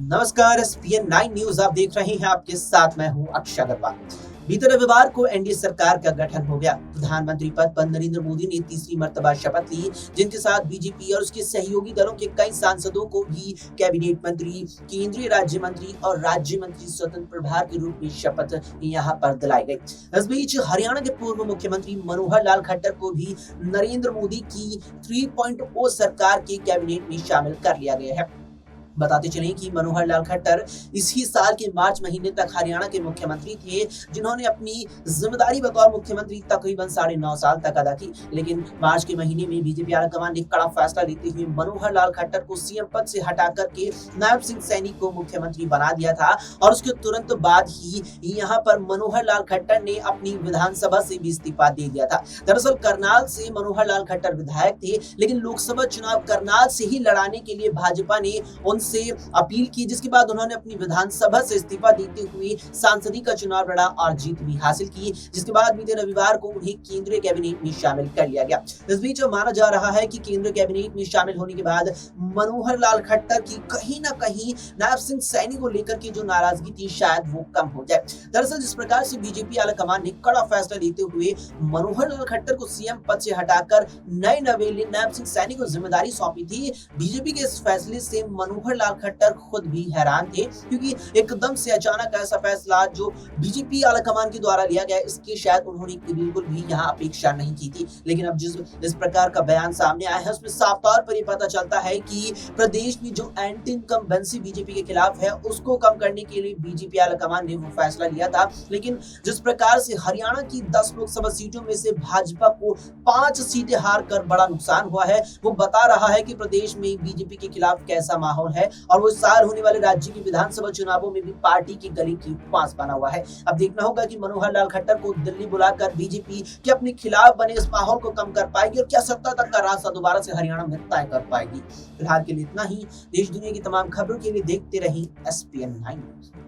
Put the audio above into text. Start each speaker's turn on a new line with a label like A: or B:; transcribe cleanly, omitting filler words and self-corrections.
A: नमस्कार, ESPN 9 news आप देख रहे हैं। आपके साथ मैं हूं अक्षय अग्रवाल। बीते रविवार को एनडीए सरकार का गठन हो गया। प्रधानमंत्री पद पर नरेंद्र मोदी ने तीसरी मर्तबा शपथ ली, जिनके साथ बीजेपी और उसके सहयोगी दलों के कई सांसदों को भी कैबिनेट मंत्री, केंद्रीय राज्य मंत्री और राज्य मंत्री स्वतंत्र प्रभार के रूप में शपथ यहां पर दिलाई गई। इस बीच हरियाणा के पूर्व मुख्यमंत्री मनोहर लाल खट्टर को भी नरेंद्र मोदी की 3.0 सरकार के कैबिनेट में शामिल कर लिया गया है। बताते चलें कि मनोहर लाल खट्टर इसी साल के मार्च महीने तक हरियाणा के मुख्यमंत्री थे, जिन्होंने अपनी जिम्मेदारी बतौर मुख्यमंत्री तकरीबन 9.5 साल तक अदा की। लेकिन मार्च के महीने में बीजेपी हाईकमान ने कड़ा फैसला लेते हुए मनोहर लाल खट्टर को सीएम पद से हटा करके नायब सिंह सैनी को मुख्यमंत्री बना दिया था और उसके तुरंत बाद ही यहाँ पर मनोहर लाल खट्टर ने अपनी विधानसभा से भी इस्तीफा दे दिया था। दरअसल करनाल से मनोहर लाल खट्टर विधायक थे, लेकिन लोकसभा चुनाव करनाल से ही लड़ाने के लिए भाजपा ने उनसे अपील की, जिसके बाद उन्होंने अपनी विधानसभा से इस्तीफा देते हुए सांसदी का चुनाव लड़ा और जीत भी हासिल की, जिसके बाद बीते रविवार को उन्हें केंद्रीय कैबिनेट में शामिल कर लिया गया। इस बीच माना जा रहा है कि केंद्रीय कैबिनेट में शामिल होने के बाद मनोहर लाल खट्टर की कहीं ना कहीं नायब सिंह सैनी को लेकर की जो नाराजगी थी शायद वो कम हो जाए। दरअसल जिस प्रकार से बीजेपी हाईकमान ने कड़ा फैसला लेते हुए मनोहर लाल खट्टर को सीएम पद से हटाकर नए नवेले नायब सिंह सैनी को जिम्मेदारी सौंपी थी, बीजेपी के इस फैसले से मनोहर लाल खट्टर खुद भी हैरान थे, क्योंकि एकदम से अचानक ऐसा फैसला जो बीजेपी हाईकमान के द्वारा लिया गया, इसकी शायद उन्होंने बिल्कुल भी यहाँ अपेक्षा नहीं की थी। लेकिन अब जिस प्रकार का बयान सामने आया है, उसमें साफ तौर पर ये पता चलता है कि प्रदेश में जो एंटी इनकम्बेंसी बीजेपी के खिलाफ है, उसको कम करने के लिए बीजेपी हाईकमान ने वो फैसला लिया था। लेकिन जिस प्रकार से हरियाणा की 10 लोकसभा सीटों में से भाजपा को 5 सीटें हार कर बड़ा नुकसान हुआ है, वो बता रहा है कि प्रदेश में बीजेपी के खिलाफ कैसा माहौल है और वो इस साल होने वाले राज्य की विधानसभा चुनावों में भी पार्टी की गली की पास बना हुआ है। अब देखना होगा कि मनोहर लाल खट्टर को दिल्ली बुलाकर बीजेपी के अपने खिलाफ बने इस माहौल को कम कर पाएगी और क्या सत्ता तक का रास्ता दोबारा से हरियाणा में तय कर पाएगी। फिलहाल के लिए इतना ही। देश दुनिया की तमाम खबरों के लिए देखते रहें एसपीएन 9 न्यूज।